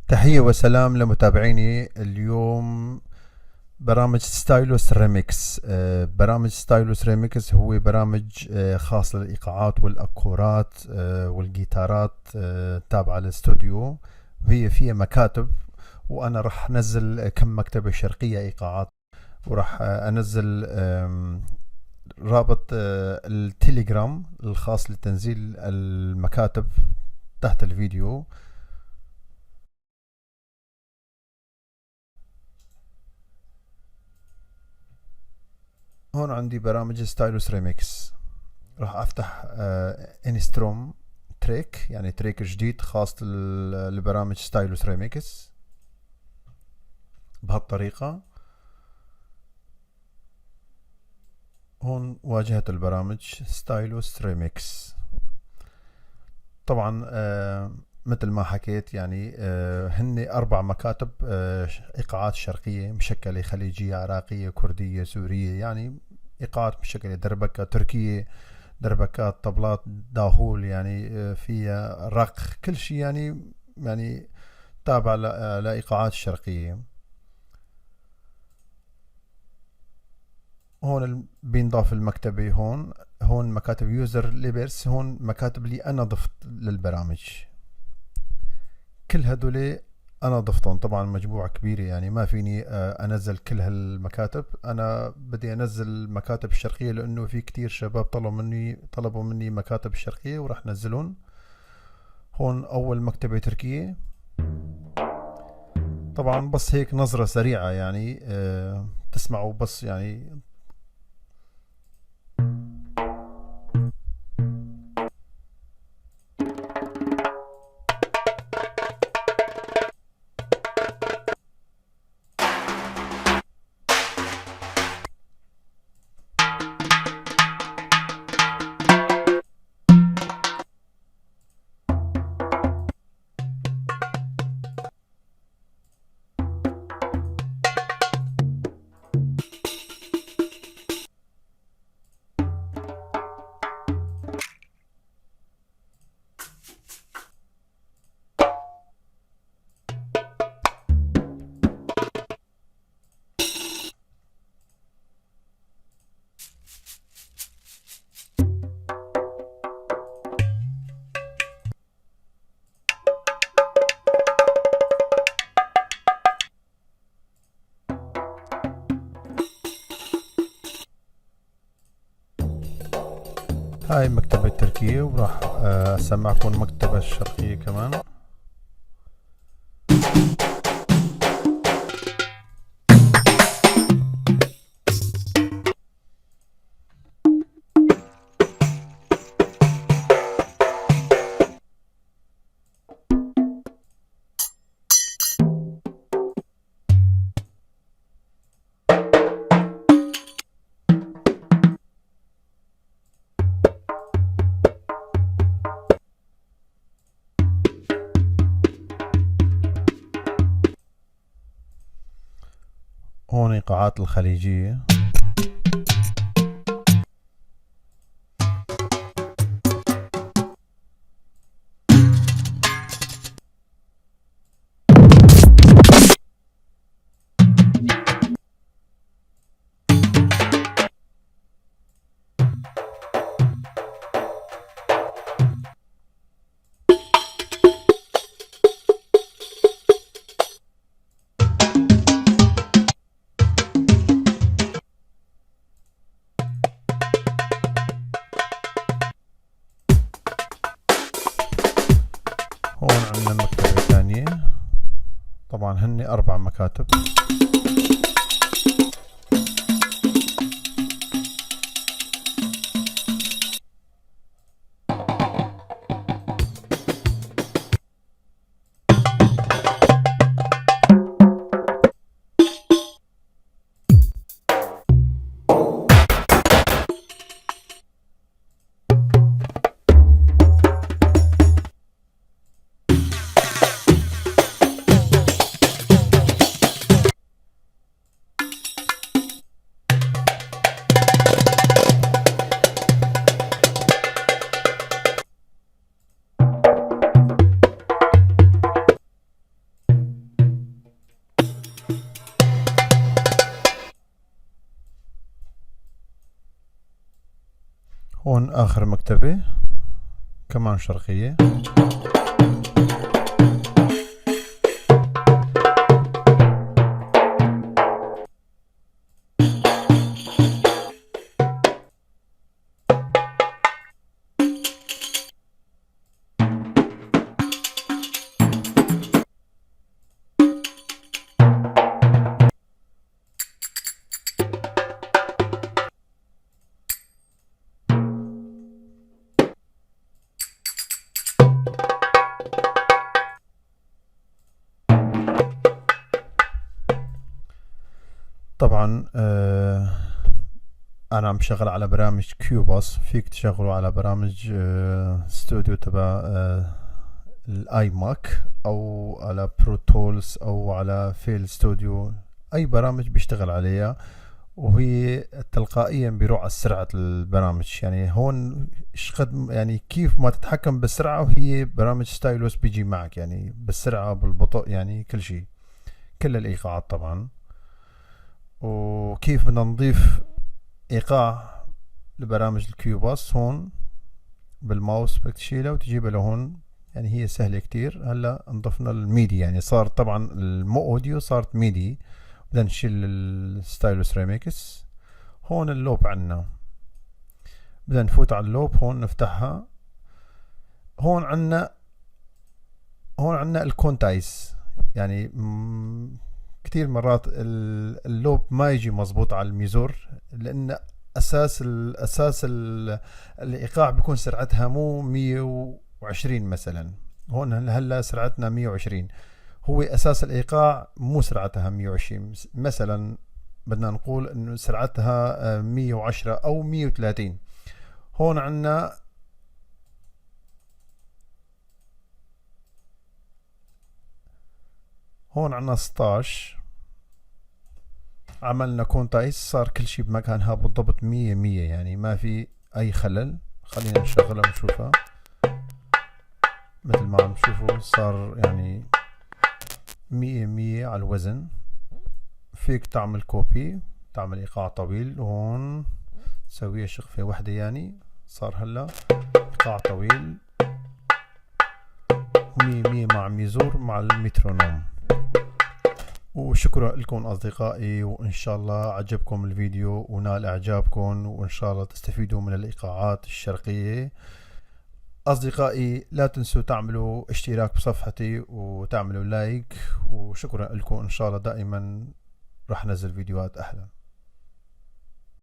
تحية وسلام لمتابعيني اليوم. برامج ستايلوس ريميكس. برامج ستايلوس ريميكس هو برامج خاص للإيقاعات والأكورات والجيتارات تابعة للاستوديو، وهي فيها مكاتب. وأنا راح أنزل كم مكتبة شرقية إيقاعات، وراح أنزل رابط التليجرام الخاص لتنزيل المكاتب تحت الفيديو. هون عندي برامج ستايلوس ريميكس. راح افتح انستروم تريك، يعني تريك جديد خاص لبرامج ستايلوس ريميكس بهالطريقة. هون واجهة البرامج ستايلوس ريميكس. طبعا مثل ما حكيت يعني هن 4 مكاتب ايقاعات شرقية مشكلة، خليجية، عراقية، كردية، سورية، يعني ايقاعات مشكلة، دربكة تركية، دربكات، طبلات، داهول، يعني فيها رق، كل شيء يعني تابع لإيقاعات الشرقية. هون بينضاف المكتبة. هون مكاتب يوزر ليبرس، هون مكاتب اللي أنا ضفت للبرامج. كل هدول أنا ضفتهم. طبعا مجموعة كبيرة، يعني ما فيني أنزل كل هالمكاتب. أنا بدي أنزل المكاتب الشرقية لأنه في كتير شباب طلبوا مني مكاتب الشرقية وراح نزلون. هون أول مكتبة تركية. طبعا بس هيك نظرة سريعة، يعني تسمعوا بس يعني. هاي المكتبة التركية، وراح أسمعكم المكتبة الشرقية كمان. هون إيقاعات الخليجية. هون عندنا مكتبة ثانية. طبعا هن 4 مكاتب. هون آخر مكتبة كمان شرقية. طبعا انا عم بشغل على برامج كيوباس، فيك تشغله على برامج استوديو تبع الاي ماك او على برو تولز او على فيل ستوديو، اي برامج بيشتغل عليها وهي تلقائيا بيروح على سرعة البرامج. يعني هون قد يعني كيف ما تتحكم بالسرعة، وهي برامج ستايلوس بيجي معك يعني بالسرعة بالبطء، يعني كل شيء، كل الايقاعات طبعا. وكيف بدنا نضيف ايقاع لبرامج الكيوباس، هون بالماوس بدك تشيلها وتجيبها لهون، يعني هي سهلة كتير. هلا نضفنا الميدي، يعني صار طبعا المو اوديو صارت ميدي. بدنا نشيل الستايلوس ريميكس. هون اللوب عنا، بدنا نفوت على اللوب، هون نفتحها. هون عنا الكونتايس، يعني كتير مرات اللوب ما يجي مزبوط على الميزور، لان اساس الايقاع بيكون سرعتها مو 120 مثلا. هون هلا سرعتنا 120، هو اساس الايقاع مو سرعتها 120 مثلا، بدنا نقول انه سرعتها 110 او 130. هون عنا هون عنا 16، عملنا كونتايس، صار كل شيء بمكانها بالضبط 100 يعني ما في اي خلل. خلينا نشغلها ونشوفها. مثل ما عم تشوفوا صار يعني 100 على الوزن. فيك تعمل كوبي، تعمل ايقاع طويل، وهون تسويها شغفة واحدة، يعني صار هلا ايقاع طويل 100 مع ميزور مع المترونوم. وشكرا لكم أصدقائي، وإن شاء الله عجبكم الفيديو ونال إعجابكم، وإن شاء الله تستفيدوا من الإيقاعات الشرقية. أصدقائي لا تنسوا تعملوا اشتراك بصفحتي وتعملوا لايك، وشكرا لكم. إن شاء الله دائما رح نزل فيديوهات أحلى.